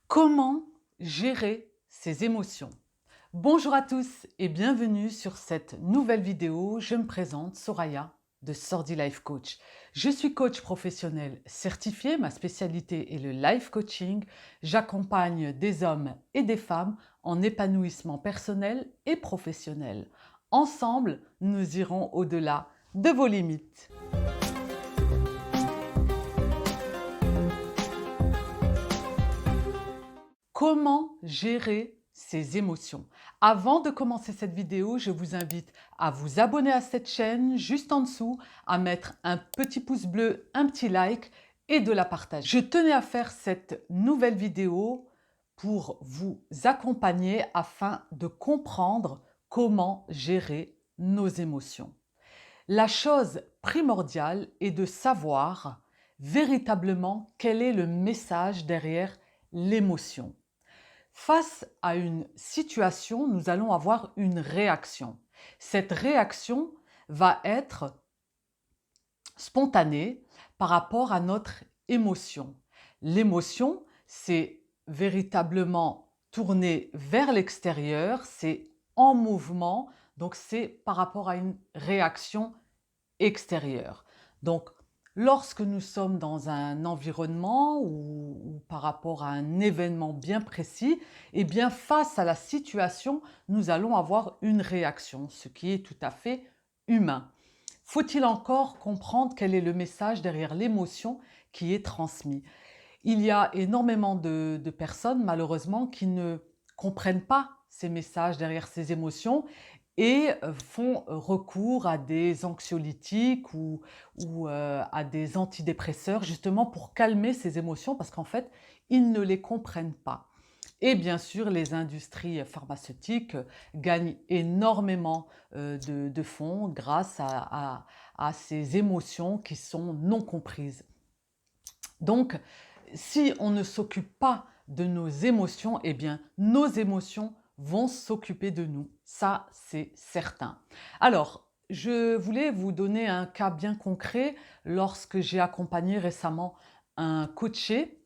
Comment gérer ses émotions? Bonjour à tous et bienvenue sur cette nouvelle vidéo. Je me présente, Soraya de Sordi Life Coach. Je suis coach professionnel certifié, ma spécialité est le life coaching. J'accompagne des hommes et des femmes en épanouissement personnel et professionnel. Ensemble, nous irons au-delà de vos limites. Comment gérer ses émotions? Avant de commencer cette vidéo, je vous invite à vous abonner à cette chaîne juste en dessous, à mettre un petit pouce bleu, un petit like et de la partager. Je tenais à faire cette nouvelle vidéo pour vous accompagner afin de comprendre comment gérer nos émotions. La chose primordiale est de savoir véritablement quel est le message derrière l'émotion. Face à une situation, nous allons avoir une réaction. Cette réaction va être spontanée par rapport à notre émotion. L'émotion, c'est véritablement tourné vers l'extérieur, c'est en mouvement, donc c'est par rapport à une réaction extérieure. Donc, lorsque nous sommes dans un environnement ou par rapport à un événement bien précis, eh bien, face à la situation, nous allons avoir une réaction, ce qui est tout à fait humain. Faut-il encore comprendre quel est le message derrière l'émotion qui est transmis? Il y a énormément de personnes, malheureusement, qui ne comprennent pas ces messages derrière ces émotions et font recours à des anxiolytiques ou à des antidépresseurs justement pour calmer ces émotions parce qu'en fait, ils ne les comprennent pas. Et bien sûr, les industries pharmaceutiques gagnent énormément de fonds grâce à ces émotions qui sont non comprises. Donc, si on ne s'occupe pas de nos émotions, eh bien, nos émotions vont s'occuper de nous. Ça, c'est certain. Alors, je voulais vous donner un cas bien concret lorsque j'ai accompagné récemment un coaché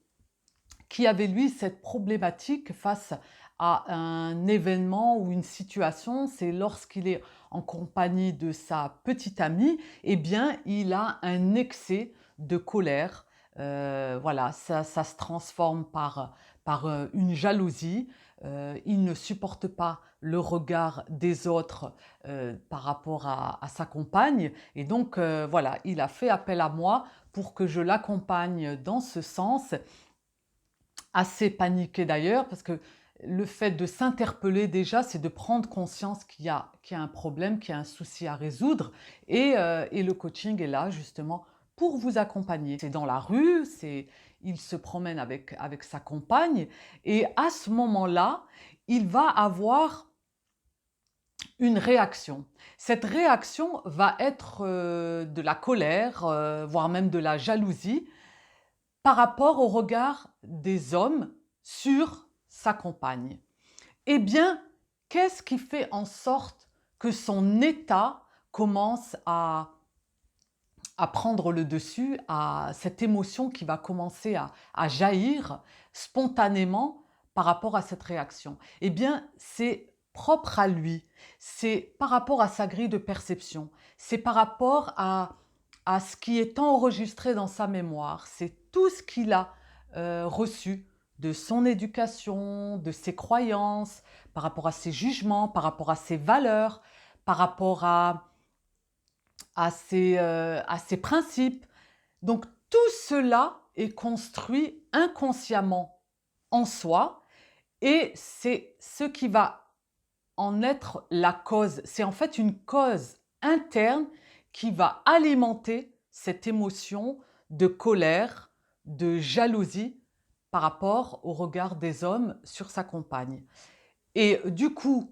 qui avait, lui, cette problématique face à un événement ou une situation. C'est lorsqu'il est en compagnie de sa petite amie, eh bien, il a un excès de colère. Voilà, ça se transforme par une jalousie. Il ne supporte pas le regard des autres par rapport à sa compagne. Et donc, voilà, il a fait appel à moi pour que je l'accompagne dans ce sens, assez paniqué d'ailleurs, parce que le fait de s'interpeller déjà, c'est de prendre conscience qu'il y a un problème, qu'il y a un souci à résoudre. Et le coaching est là justement pour vous accompagner. C'est dans la rue, il se promène avec sa compagne et à ce moment-là, il va avoir une réaction. Cette réaction va être de la colère, voire même de la jalousie, par rapport au regard des hommes sur sa compagne. Eh bien, qu'est-ce qui fait en sorte que son état commence à prendre le dessus, à cette émotion qui va commencer à jaillir spontanément par rapport à cette réaction? Eh bien, c'est propre à lui, c'est par rapport à sa grille de perception, c'est par rapport à ce qui est enregistré dans sa mémoire, c'est tout ce qu'il a reçu de son éducation, de ses croyances, par rapport à ses jugements, par rapport à ses valeurs, par rapport à ses principes. Donc tout cela est construit inconsciemment en soi et c'est ce qui va en être la cause. C'est en fait une cause interne qui va alimenter cette émotion de colère, de jalousie par rapport au regard des hommes sur sa compagne. Et du coup,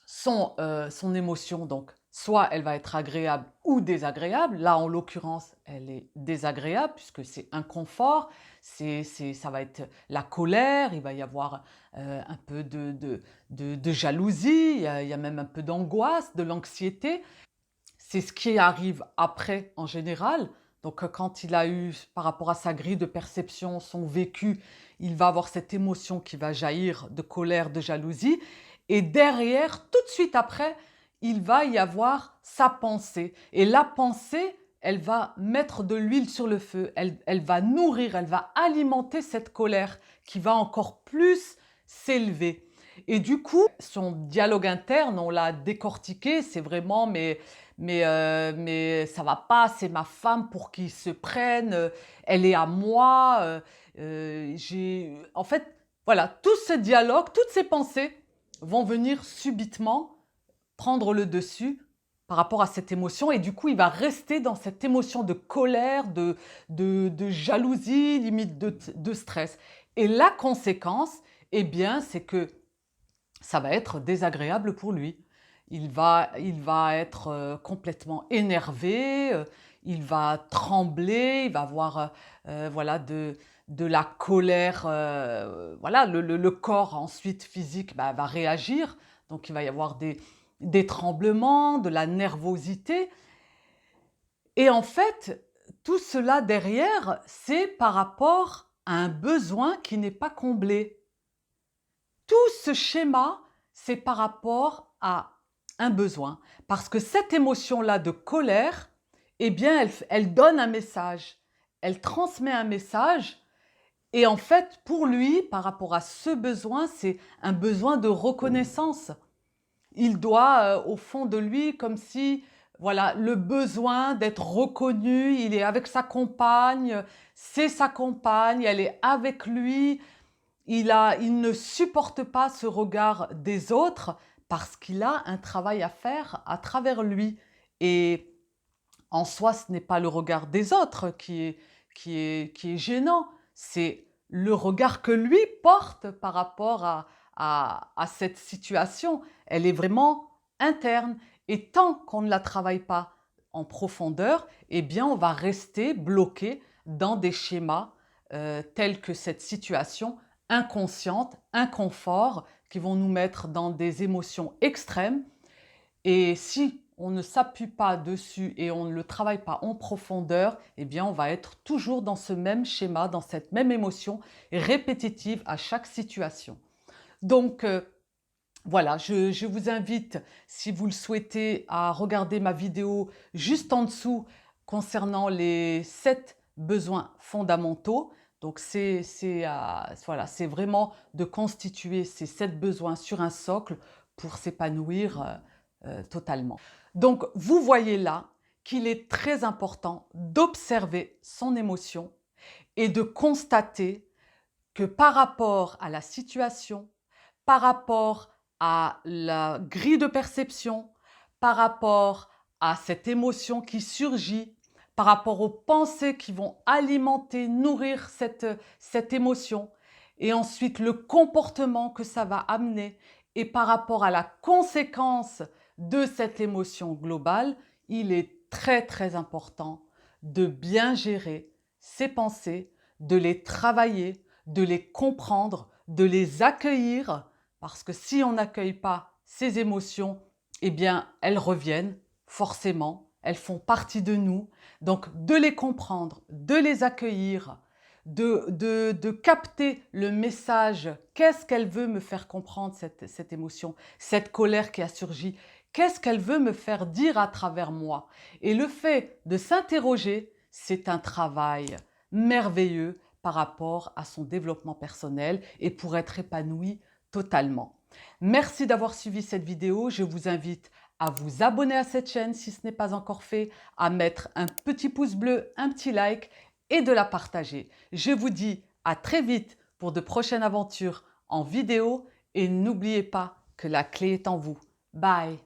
son émotion, donc, soit elle va être agréable ou désagréable. Là, en l'occurrence, elle est désagréable puisque c'est inconfort, ça va être la colère, il va y avoir un peu de jalousie, il y a même un peu d'angoisse, de l'anxiété. C'est ce qui arrive après en général Donc, quand il a eu, par rapport à sa grille de perception, son vécu, il va avoir cette émotion qui va jaillir de colère, de jalousie. Et derrière, tout de suite après, il va y avoir sa pensée. Et la pensée, elle va mettre de l'huile sur le feu. Elle va nourrir, elle va alimenter cette colère qui va encore plus s'élever. Et du coup, son dialogue interne, on l'a décortiqué, c'est vraiment mais ça va pas, c'est ma femme pour qu'il se prenne, elle est à moi. En fait, voilà, tout ce dialogue, toutes ces pensées vont venir subitement prendre le dessus par rapport à cette émotion et du coup, il va rester dans cette émotion de colère, de jalousie, limite de stress. Et la conséquence, eh bien, c'est que ça va être désagréable pour lui. Il va être complètement énervé, il va trembler, il va avoir voilà, de la colère. Voilà, le corps ensuite physique va réagir. Donc il va y avoir des tremblements, de la nervosité. Et en fait, tout cela derrière, c'est par rapport à un besoin qui n'est pas comblé. Tout ce schéma, c'est par rapport à un besoin. Parce que cette émotion-là de colère, eh bien, elle donne un message. Elle transmet un message. Et en fait, pour lui, par rapport à ce besoin, c'est un besoin de reconnaissance. Il doit, au fond de lui, comme si, voilà, le besoin d'être reconnu, il est avec sa compagne, c'est sa compagne, elle est avec lui. Il ne supporte pas ce regard des autres parce qu'il a un travail à faire à travers lui. Et en soi, ce n'est pas le regard des autres qui est gênant, c'est le regard que lui porte par rapport à cette situation. Elle est vraiment interne. Et tant qu'on ne la travaille pas en profondeur, eh bien, on va rester bloqué dans des schémas tels que cette situation inconsciente, inconfort, qui vont nous mettre dans des émotions extrêmes. Et si on ne s'appuie pas dessus et on ne le travaille pas en profondeur, eh bien on va être toujours dans ce même schéma, dans cette même émotion répétitive à chaque situation. Donc voilà, je vous invite, si vous le souhaitez, à regarder ma vidéo juste en dessous concernant les 7 besoins fondamentaux. Donc voilà, c'est vraiment de constituer ces 7 besoins sur un socle pour s'épanouir totalement. Donc vous voyez là qu'il est très important d'observer son émotion et de constater que par rapport à la situation, par rapport à la grille de perception, par rapport à cette émotion qui surgit, par rapport aux pensées qui vont alimenter, nourrir cette émotion, et ensuite le comportement que ça va amener, et par rapport à la conséquence de cette émotion globale, il est très très important de bien gérer ses pensées, de les travailler, de les comprendre, de les accueillir, parce que si on n'accueille pas ces émotions, eh bien, elles reviennent forcément, elles font partie de nous. Donc, de les comprendre, de les accueillir, de capter le message, qu'est-ce qu'elle veut me faire comprendre, cette émotion, cette colère qui a surgi, qu'est-ce qu'elle veut me faire dire à travers moi. Et le fait de s'interroger, c'est un travail merveilleux par rapport à son développement personnel et pour être épanoui totalement. Merci d'avoir suivi cette vidéo. Je vous invite à vous abonner à cette chaîne si ce n'est pas encore fait, à mettre un petit pouce bleu, un petit like et de la partager. Je vous dis à très vite pour de prochaines aventures en vidéo et n'oubliez pas que la clé est en vous. Bye!